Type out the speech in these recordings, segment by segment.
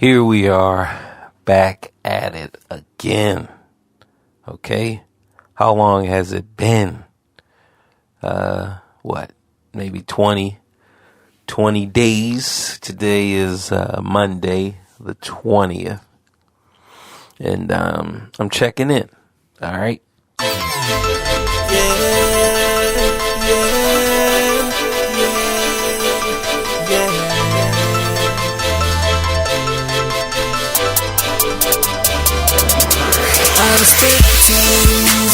Here we are back at it again. Okay. How long has it been? Maybe 20 days. Today is Monday, the 20th. And I'm checking in. All right. I was 15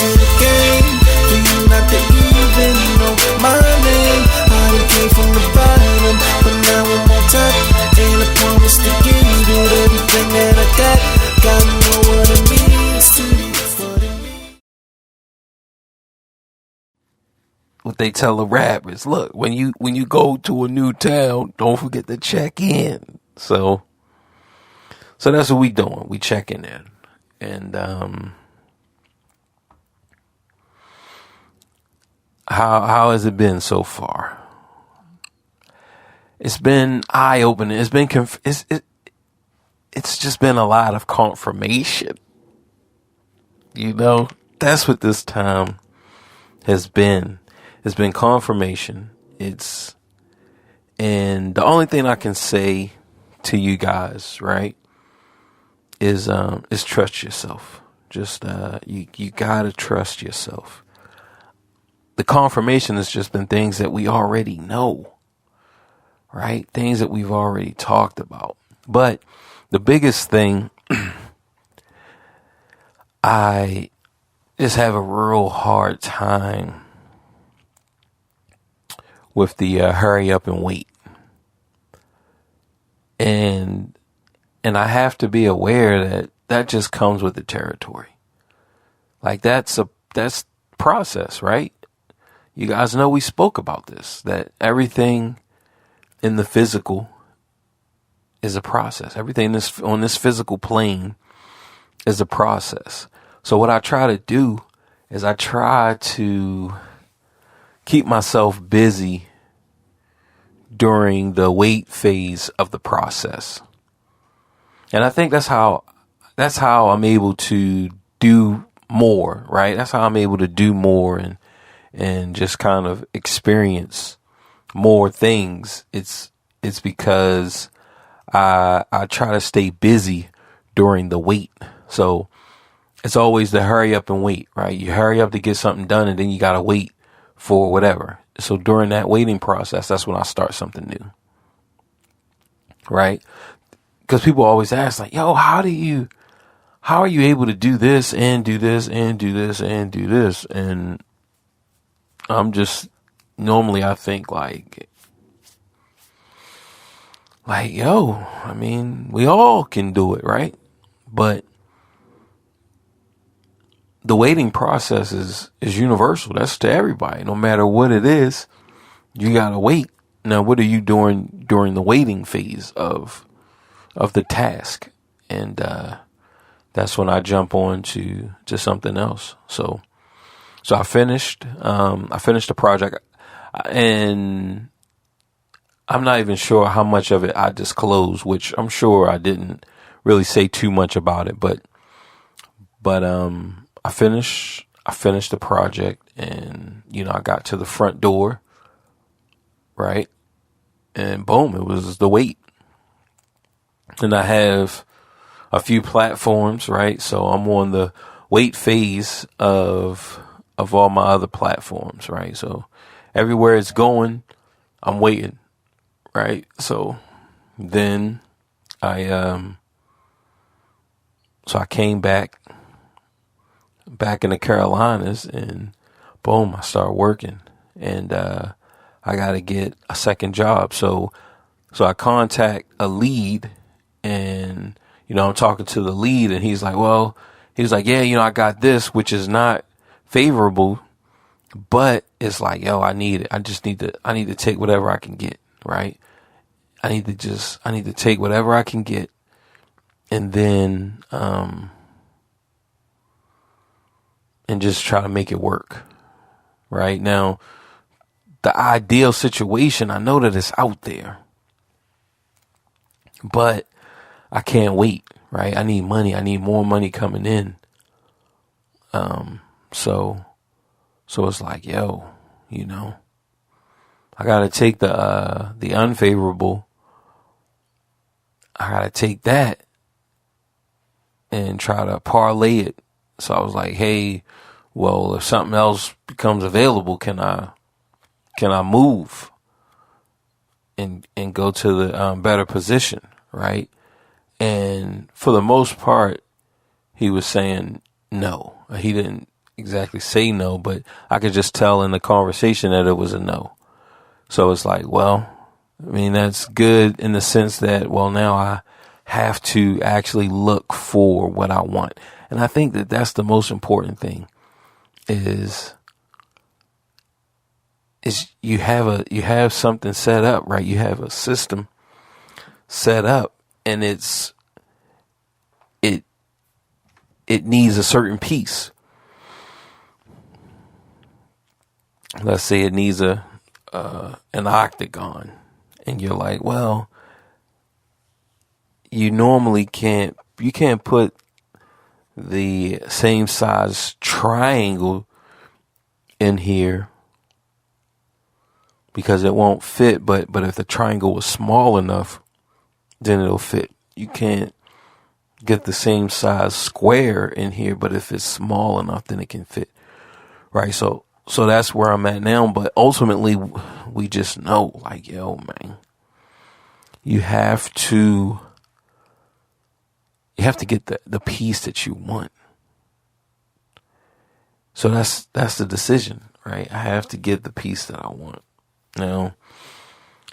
in the game, for you not to even know my name. I done came from the bottom, but now I'm on top. And I promise to give you everything that I got. Gotta know what it means to you, what it means. What they tell the rappers, look, when you go to a new town, don't forget to check in. So that's what we doing. We checking in. And how has it been so far? It's been eye-opening. It's been it's just been a lot of confirmation. You know, that's what this time has been. It's been confirmation. And the only thing I can say to you guys, right, is trust yourself. Just you gotta trust yourself. The confirmation has just been things that we already know, right? Things that we've already talked about. But the biggest thing, I just have a real hard time with the hurry up and wait. And I have to be aware that just comes with the territory. Like that's process, right? You guys know we spoke about this, that everything in the physical is a process. Everything on this physical plane is a process. So what I try to do is I try to keep myself busy during the wait phase of the process. And I think that's how I'm able to do more, right? That's how I'm able to do more and just kind of experience more things. It's because I try to stay busy during the wait. So it's always the hurry up and wait, right? You hurry up to get something done and then you got to wait for whatever. So during that waiting process, that's when I start something new, right? Because people always ask, like, yo, how are you able to do this and do this and do this and do this? And I'm just, normally I think like, yo, I mean, we all can do it, right? But the waiting process is universal. That's to everybody. No matter what it is, you gotta wait. Now, what are you doing during the waiting phase of the task? And that's when I jump on to something else. So I finished the project, and I'm not even sure how much of it I disclosed, which I'm sure I didn't really say too much about it, but I finished the project, and I got to the front door, right? And boom, it was the wait. And I have a few platforms, right? So I'm on the wait phase of all my other platforms, right? So everywhere it's going, I'm waiting, right? So then I came back in the Carolinas, and boom, I started working, and I got to get a second job. So I contact a lead, and I'm talking to the lead, and he's like, yeah, I got this, which is not favorable, but it's like, yo, I need it. I need to take whatever I can get, right? I need to take whatever I can get, and then and just try to make it work. Right now, the ideal situation, I know that it's out there, but I can't wait, right? I need money. I need more money coming in. So it's like, yo, I gotta take the unfavorable. I gotta take that and try to parlay it. So I was like, hey, well, if something else becomes available, can I move and go to the better position, right? And for the most part, he was saying no. He didn't exactly say no, but I could just tell in the conversation that it was a no. So it's like, well, I mean, that's good in the sense that, well, now I have to actually look for what I want. And I think that that's the most important thing is you have something set up, right? You have a system set up, and it needs a certain piece. Let's say it needs an octagon, and you're like, well, you can't put the same size triangle in here because it won't fit, but if the triangle was small enough, then it'll fit. You can't get the same size square in here, but if it's small enough, then it can fit. Right? So that's where I'm at now, but ultimately we just know, like, yo, man, you have to get the piece that you want. So that's the decision, right? I have to get the piece that I want. Now,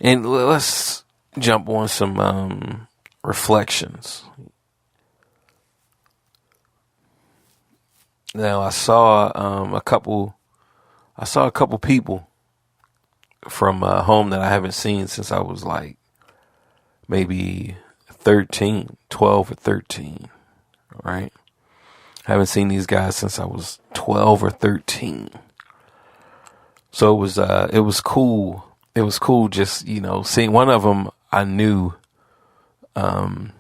and let's jump on some reflections. Now, I saw a couple people from home that I haven't seen since I was like maybe 12 or 13, right? I haven't seen these guys since I was 12 or 13. So it was cool. It was cool just, seeing one of them. I knew him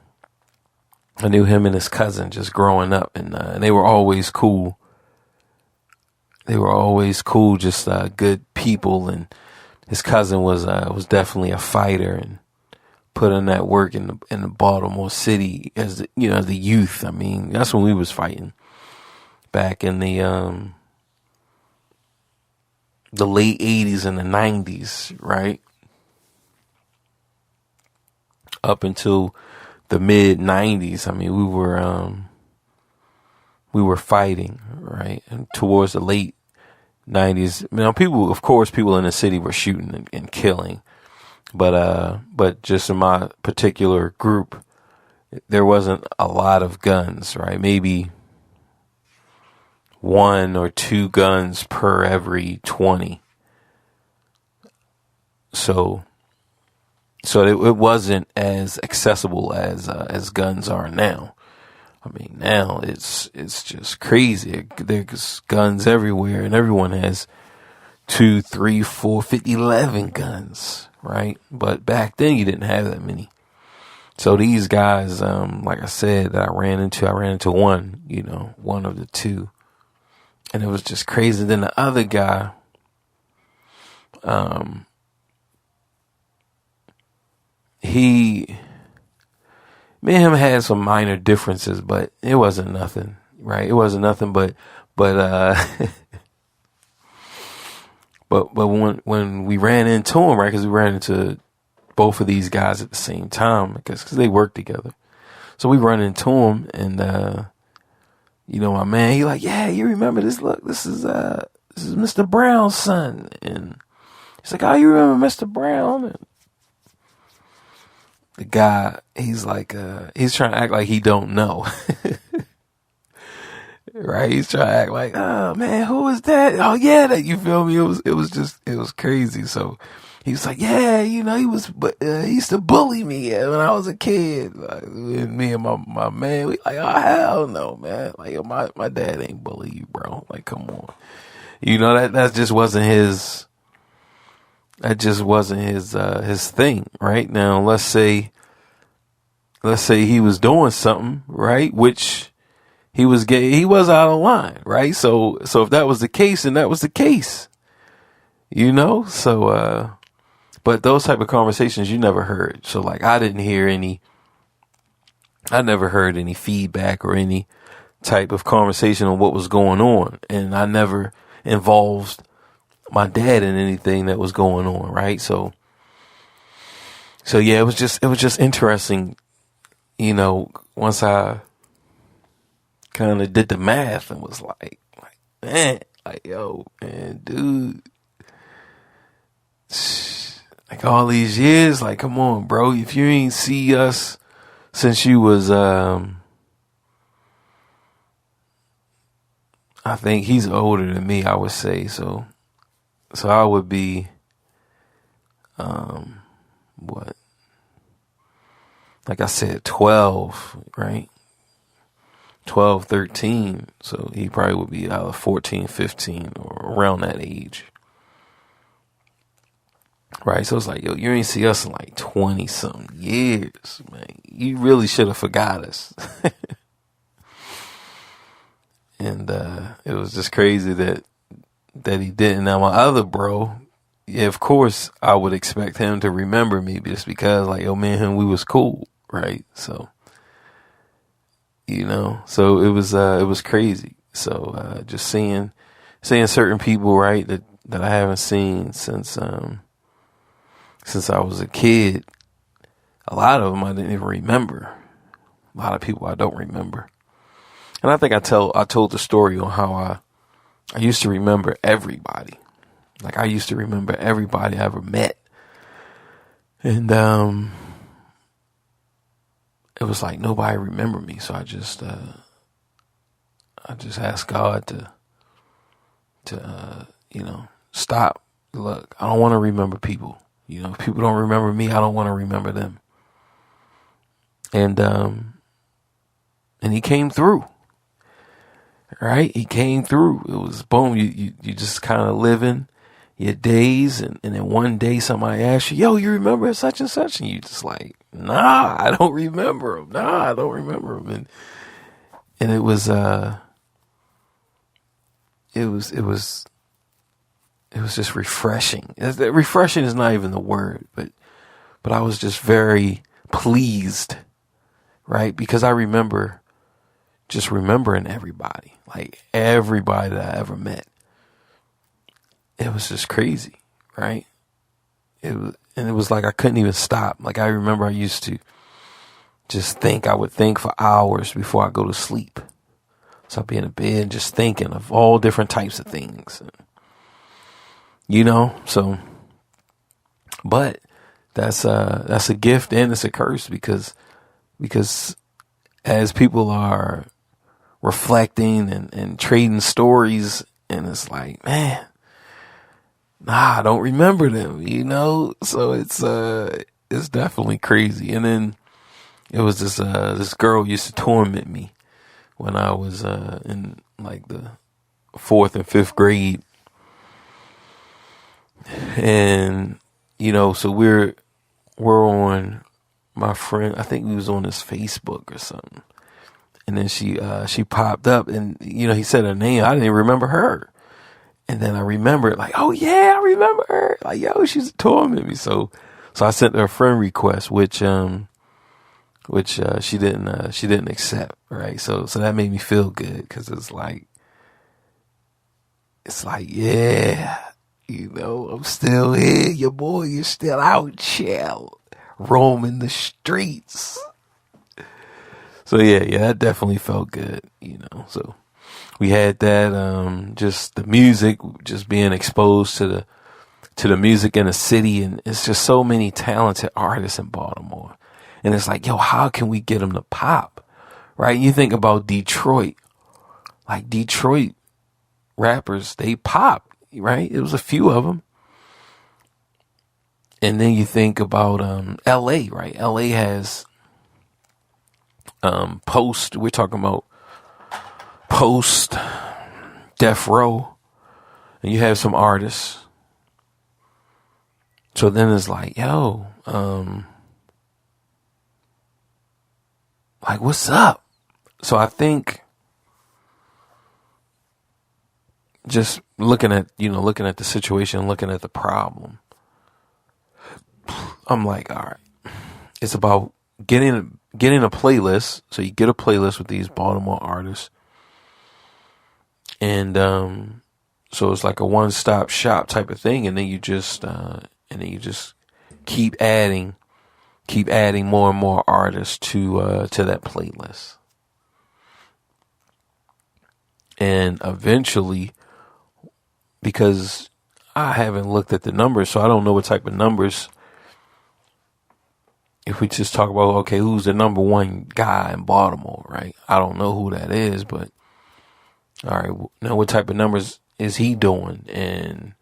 and his cousin just growing up, and they were always cool. They were always cool, just good people. And his cousin was definitely a fighter and put in that work in the Baltimore City as the youth. I mean, that's when we was fighting back in the late 80s and the 90s, right? Up until the mid 90s, I mean, we were fighting, right? And towards the late 90s, people in the city were shooting and killing, but just in my particular group, there wasn't a lot of guns, right? Maybe 1 or 2 guns per every 20. So it wasn't as accessible as guns are now. I mean, now it's just crazy. There's guns everywhere, and everyone has 2, 3, 4, 50, 11 guns, right? But back then you didn't have that many. So these guys, like I said, that I ran into one, one of the 2. And it was just crazy. Then the other guy, me and him had some minor differences, but it wasn't nothing, right? It wasn't nothing, but when we ran into him, right? Because we ran into both of these guys at the same time, because they worked together. So we run into him, and my man, he like, yeah, you remember this? Look, this is Mr. Brown's son, and he's like, oh, you remember Mr. Brown? And the guy, he's like, he's trying to act like he don't know. Right? He's trying to act like, oh man, who is that? Oh yeah, that, you feel me? It was crazy. So he was like, yeah, he used to bully me when I was a kid. Like, and me and my man, we like, oh hell no, man. Like, my dad ain't bully you, bro. Like, come on. That just wasn't his. That just wasn't his thing, right? Now, let's say let's say he was doing something, right? Which he was gay, he was out of line, right? So if that was the case, then that was the case, you know? So, but those type of conversations you never heard. So like, I never heard any feedback or any type of conversation on what was going on. And I never involved my dad in anything that was going on, right? So yeah, it was just interesting, you know, once I kind of did the math and was like, man, like, yo, man, dude, like all these years, like, come on, bro, if you ain't see us since you was, I think he's older than me, I would say. So I would be, what? Like I said, 12, right? 12, 13. So he probably would be 14, 15 or around that age. Right. So it's like, yo, you ain't see us in like 20 something years, man. You really should have forgot us. And, it was just crazy that he didn't. Now my other bro, yeah, of course I would expect him to remember me just because like, yo, me and him, we was cool. Right. So, you know, so it was crazy. So, just seeing certain people, right, that I haven't seen since I was a kid. A lot of them I didn't even remember. A lot of people I don't remember. And I think I told the story on how I used to remember everybody. Like I used to remember everybody I ever met. And, it was like nobody remembered me. So I just asked God to, you know, stop. Look, I don't want to remember people. You know, if people don't remember me, I don't want to remember them. And he came through. Right? He came through. It was boom. You just kind of living your days. And then one day somebody asked you, yo, you remember such and such? And you just like, nah, I don't remember him. Nah, I don't remember him. And it was just refreshing. Refreshing is not even the word, but I was just very pleased, right? Because I remember just remembering everybody, like everybody that I ever met. It was just crazy, right? It was like I couldn't even stop. Like I remember I used to just think. I would think for hours before I go to sleep. So I'd be in the bed just thinking of all different types of things. You know, so, but that's a gift and it's a curse because as people are reflecting and trading stories, and it's like, man, nah, I don't remember them, you know? So it's definitely crazy. And then it was this girl used to torment me when I was, in like the 4th and 5th grade. And, you know, so we're on my friend, I think we was on his Facebook or something. And then she popped up and, you know, he said her name. I didn't even remember her. And then I remembered like, oh yeah, I remember her. Like, yo, she's tormenting me. So I sent her a friend request, which she didn't accept. Right. So that made me feel good. 'Cause it's like, yeah, you know, I'm still here. Your boy is still out here roaming the streets. So yeah, that definitely felt good, you know. So we had that, just the music, just being exposed to the music in the city, and it's just so many talented artists in Baltimore. And it's like, yo, how can we get them to pop? Right? You think about Detroit, like Detroit rappers, they pop, right? It was a few of them. And then you think about LA, right? LA has we're talking about post Death Row, and you have some artists. So then it's like, yo, Like, what's up? So I think just looking at the situation, looking at the problem, I'm like, all right, it's about getting a playlist. So you get a playlist with these Baltimore artists, and so it's like a one-stop shop type of thing, and then you just keep adding more and more artists to that playlist, and eventually, because I haven't looked at the numbers, so I don't know what type of numbers. If we just talk about, okay, who's the number one guy in Baltimore, right? I don't know who that is, but all right, now what type of numbers is he doing? And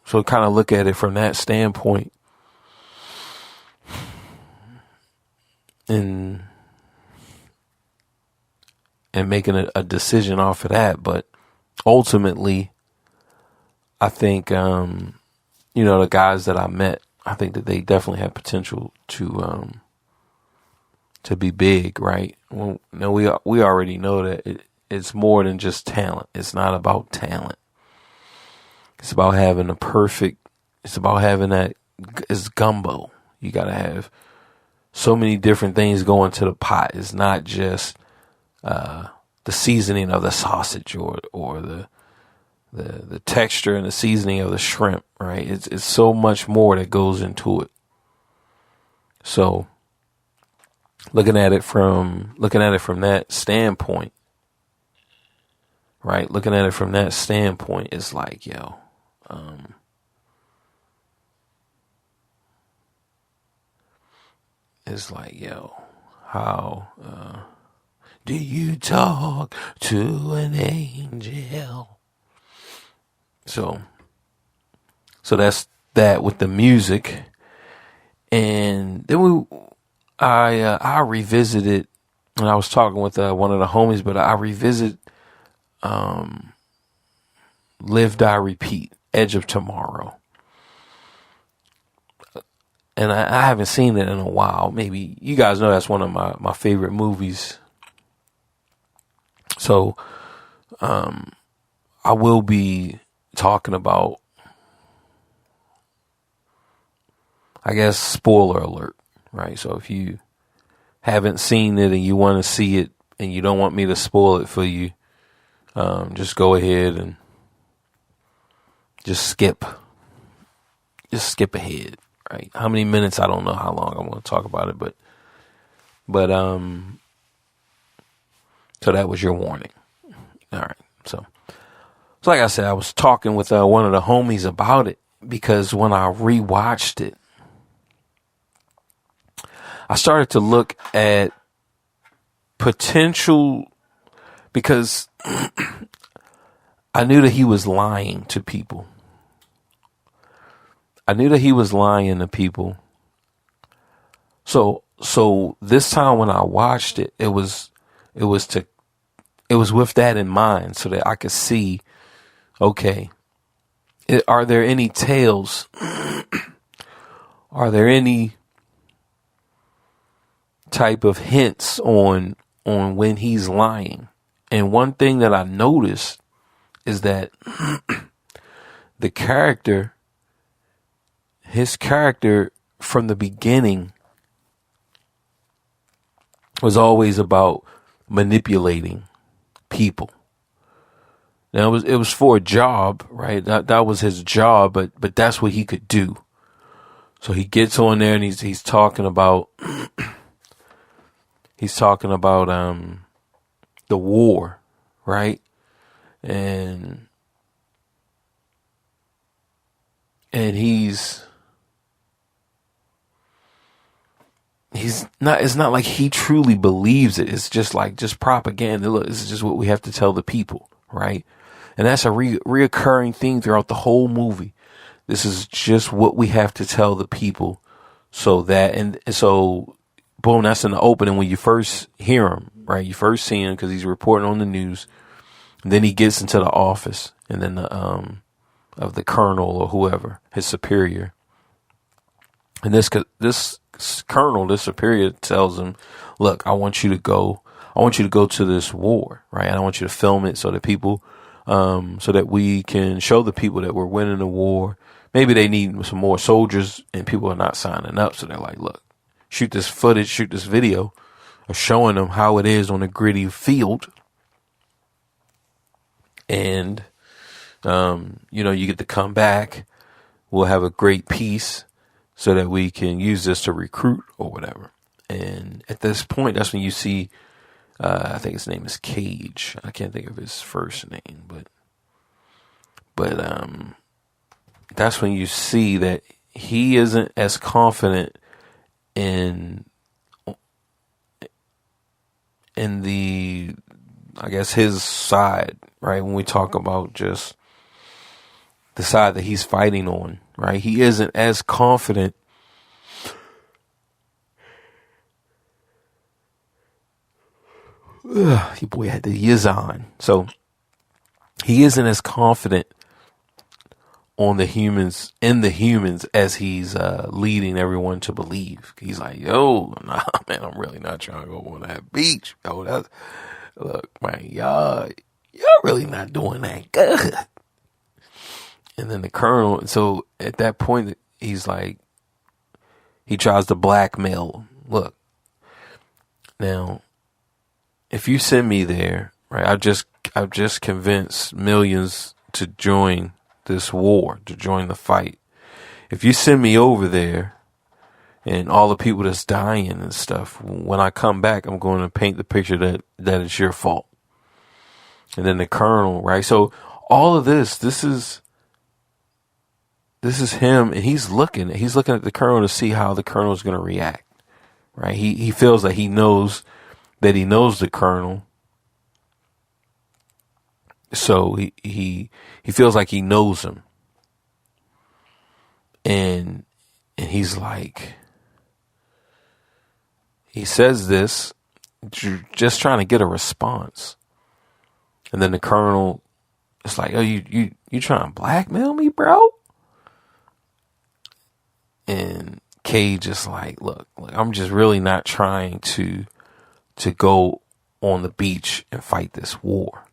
so kind of look at it from that standpoint, and making a decision off of that. But ultimately, I think, the guys that I met, I think that they definitely have potential to be big, right? Well, we already know that it's more than just talent. It's not about talent. It's about having it's about having that, it's gumbo. You got to have so many different things going to the pot. It's not just the seasoning of the sausage or the texture and the seasoning of the shrimp, right? It's so much more that goes into it. So looking at it from that standpoint, right? Looking at it from that standpoint, it's like, how do you talk to an angel? So that's that with the music. And then I revisited, and I was talking with one of the homies, but I revisit Live, Die, Repeat, Edge of Tomorrow. And I haven't seen it in a while. Maybe you guys know that's one of my favorite movies. So I will be talking about, I guess, spoiler alert, right? So if you haven't seen it and you want to see it and you don't want me to spoil it for you, just go ahead and just skip ahead, right? How many minutes? I don't know how long I'm going to talk about it, but so that was your warning. All right. So like I said, I was talking with one of the homies about it, because when I rewatched it, I started to look at potential, because I knew that he was lying to people. So this time when I watched it, it was with that in mind, so that I could see, okay, are there any tales? Are there any type of hints on when he's lying? And one thing that I noticed is that his character from the beginning was always about manipulating people. Now it was for a job, right? That was his job, but that's what he could do. So he gets on there and he's talking about the war, right? And he's not, it's not like he truly believes it. It's just propaganda. Look, this is just what we have to tell the people, right? And that's a reoccurring theme throughout the whole movie. This is just what we have to tell the people, so that, and so boom, that's in the opening when you first hear him, right? You first see him because he's reporting on the news. And then he gets into the office, and then of the colonel or whoever, his superior. And this colonel, this superior, tells him, look, I want you to go to this war, right? And I want you to film it so that people, so that we can show the people that we're winning the war. Maybe they need some more soldiers and people are not signing up. So they're like, look, shoot this footage, shoot this video of showing them how it is on a gritty field. And, you get to come back. We'll have a great piece so that we can use this to recruit or whatever. And at this point, that's when you see, I think his name is Cage. I can't think of his first name, but that's when you see that he isn't as confident in the, I guess, his side, right? When we talk about just the side that he's fighting on, right? He isn't as confident your boy had the yiz on. So he isn't as confident on the humans, as he's leading everyone to believe. He's like, yo, nah, man, I'm really not trying to go on that beach. Yo, look, man, y'all really not doing that good. And then the colonel, so at that point, he's like, he tries to blackmail him. Look, now, if you send me there, right, I've just convinced millions to join this war, to join the fight. If you send me over there and all the people that's dying and stuff, when I come back, I'm going to paint the picture that it's your fault. And then the colonel, right? So all of this is him, and he's looking at the colonel to see how the colonel is going to react, right? He feels that he knows the colonel. So he feels like he knows him. And he's like, he says this, just trying to get a response. And then the colonel is like, oh, you trying to blackmail me, bro? And Cage is like, look, I'm just really not trying to go on the beach and fight this war.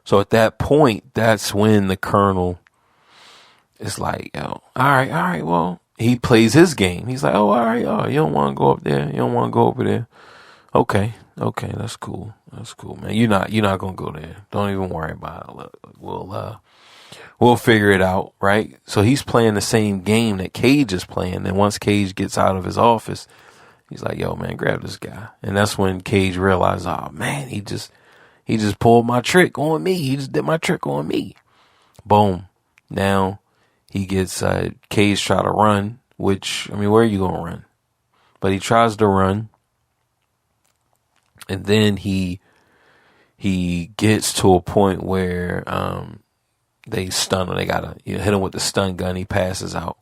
So at that point, that's when the colonel is like, oh, all right, well, he plays his game. He's like, oh, all right, you don't want to go up there. You don't want to go over there. Okay, that's cool. That's cool, man. You're not going to go there. Don't even worry about it. Look, we'll figure it out, right? So he's playing the same game that Cage is playing. And once Cage gets out of his office, he's like, yo, man, grab this guy. And that's when Cage realized, oh, man, he just pulled my trick on me. He just did my trick on me. Boom. Now he gets, Cage try to run, which, I mean, where are you going to run? But he tries to run. And then he gets to a point where, they stun him. They gotta hit him with the stun gun. He passes out.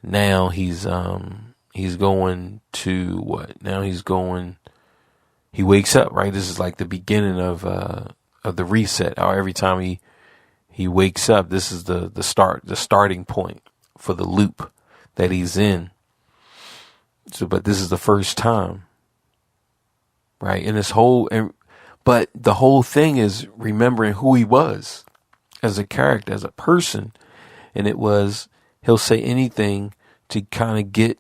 Now he's going to what? Now he wakes up, right? This is like the beginning of the reset. Or every time he wakes up, this is the starting point for the loop that he's in. So, but this is the first time, right? But the whole thing is remembering who he was as a character, as a person. And it was, he'll say anything to kind of get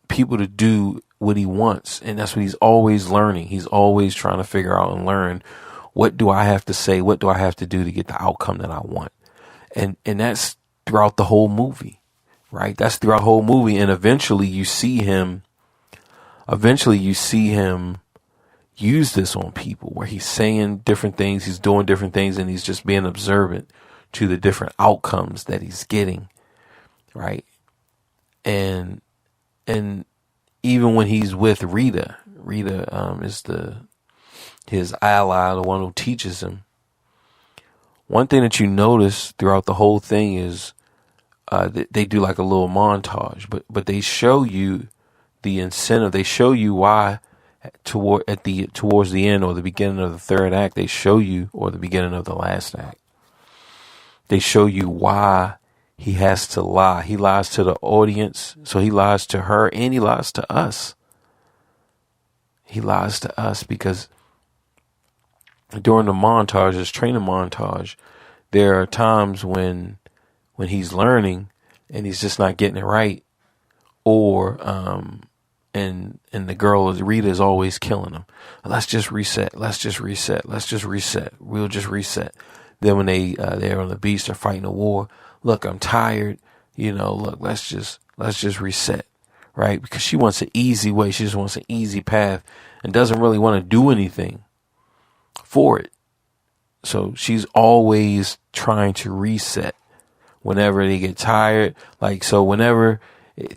people to do what he wants. And that's what he's always learning. He's always trying to figure out and learn, what do I have to say? What do I have to do to get the outcome that I want? And that's throughout the whole movie, right? That's throughout the whole movie. And eventually you see him use this on people, where he's saying different things, he's doing different things, and he's just being observant to the different outcomes that he's getting, right? And even when he's with Rita is his ally, the one who teaches him. One thing that you notice throughout the whole thing is they do like a little montage, but they show you the incentive. They show you why towards the end or the beginning of the third act, or the beginning of the last act, they show you why he has to lie. He lies to the audience. So he lies to her and he lies to us. He lies to us because during the montage, this training montage, there are times when he's learning and he's just not getting it right, or and the girl Rita is always killing him. Let's just reset. Let's just reset. Let's just reset. We'll just reset. Then when they're on the beach, they're fighting a war. Look, I'm tired. Look, let's just reset, right? Because she wants an easy way. She just wants an easy path and doesn't really want to do anything for it. So she's always trying to reset whenever they get tired. Like, so whenever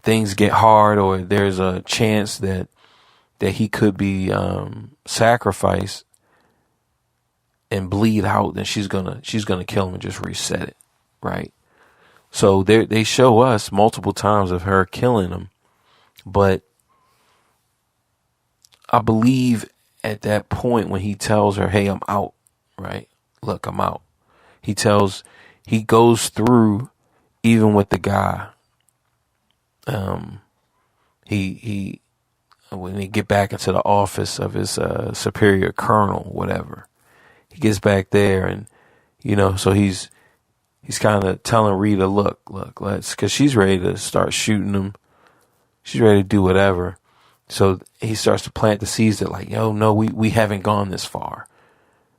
things get hard or there's a chance that he could be sacrificed and bleed out, then she's gonna kill him and just reset it, right? So they show us multiple times of her killing him, but I believe at that point when he tells her, "Hey, I'm out," right? Look, I'm out. He goes through even with the guy. He when he get back into the office of his superior colonel, whatever, he gets back there and so he's kind of telling Rita, look, because she's ready to start shooting him. She's ready to do whatever. So he starts to plant the seeds that like, yo, no, we haven't gone this far,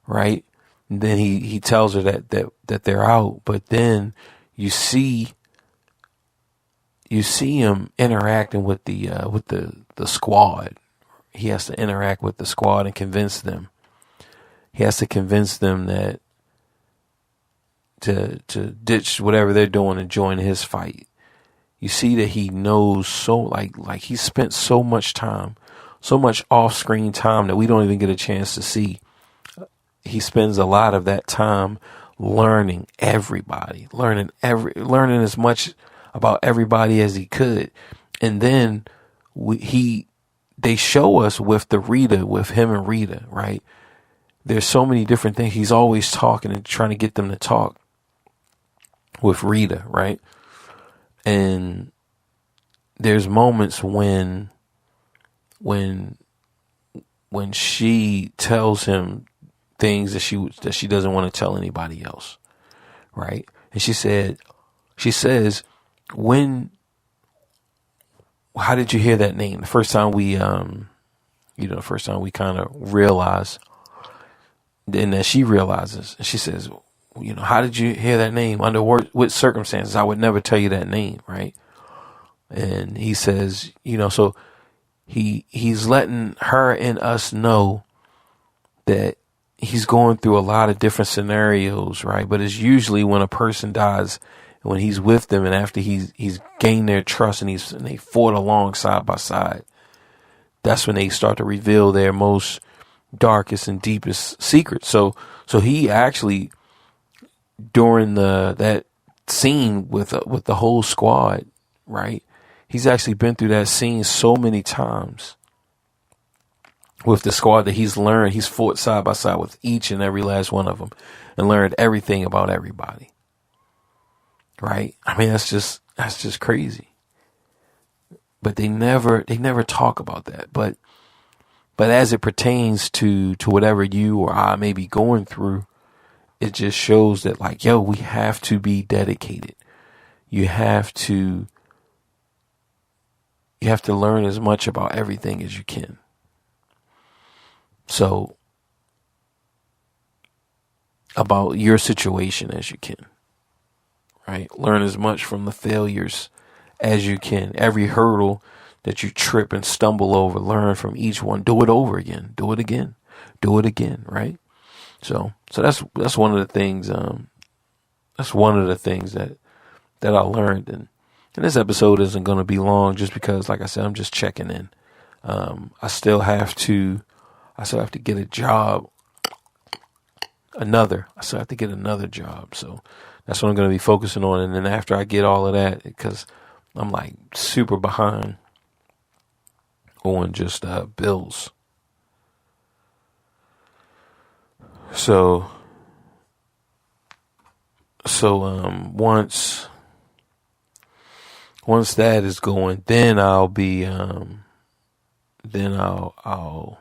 right? And then he tells her that they're out, but then you see him interacting with the squad. He has to interact with the squad and convince them. He has to convince them that to ditch whatever they're doing and join his fight. You see that he knows so like he spent so much time, so much off-screen time that we don't even get a chance to see. He spends a lot of that time learning everybody, learning as much about everybody as he could. And then they show us with him and Rita, right? There's so many different things. He's always talking and trying to get them to talk with Rita, right? And there's moments when she tells him things that she doesn't want to tell anybody else, right? And she says, how did you hear that name? The first time we kind of realize, and then she realizes, and she says, how did you hear that name? Under what circumstances? I would never tell you that name, right? And he says, so he's letting her and us know that he's going through a lot of different scenarios, right? But it's usually when a person dies, when he's with them, and after he's gained their trust and they fought along side by side, that's when they start to reveal their most darkest and deepest secrets. So he actually, during that scene with the whole squad, right? He's actually been through that scene so many times with the squad that he's fought side by side with each and every last one of them and learned everything about everybody. Right? I mean, that's just crazy. But they never talk about that. But as it pertains to whatever you or I may be going through, it just shows that like, yo, we have to be dedicated. You have to learn as much about everything as you can. So, about your situation as you can, right? Learn as much from the failures as you can. Every hurdle that you trip and stumble over, learn from each one. Do it over again. Do it again. Do it again, right? So that's one of the things. That's one of the things that I learned, and this episode isn't going to be long, just because, like I said, I'm just checking in. I still have to get a job. I still have to get another job. So that's what I'm going to be focusing on. And then after I get all of that, because I'm like super behind on just bills. So once once that is going, then I'll be then I'll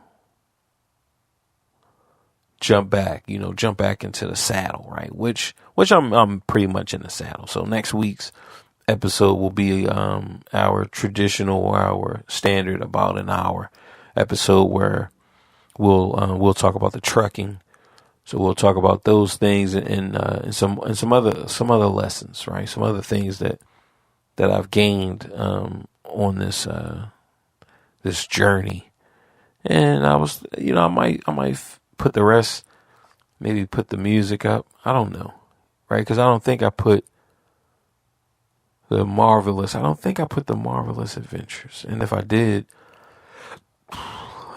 jump back into the saddle, right? Which I'm pretty much in the saddle. So next week's episode will be our standard about an hour episode where we'll talk about the trucking. So we'll talk about those things and some other lessons, right? Some other things that I've gained on this journey. And I was, I might put the rest, maybe put the music up. I don't know, right? Because I don't think I put the Marvelous Adventures. And if I did,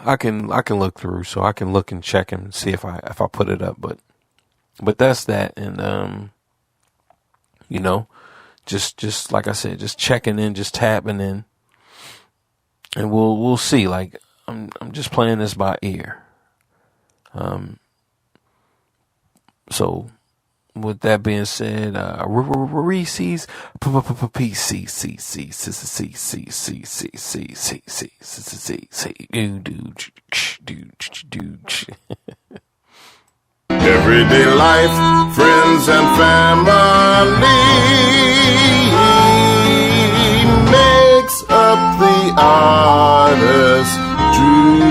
I can look through, so I can look and check and see if I put it up. But that's that. And just like I said, just checking in, just tapping in, and we'll see. Like I'm just playing this by ear. So with that being said, Reese's Everyday life, friends and family makes up the artist's dream.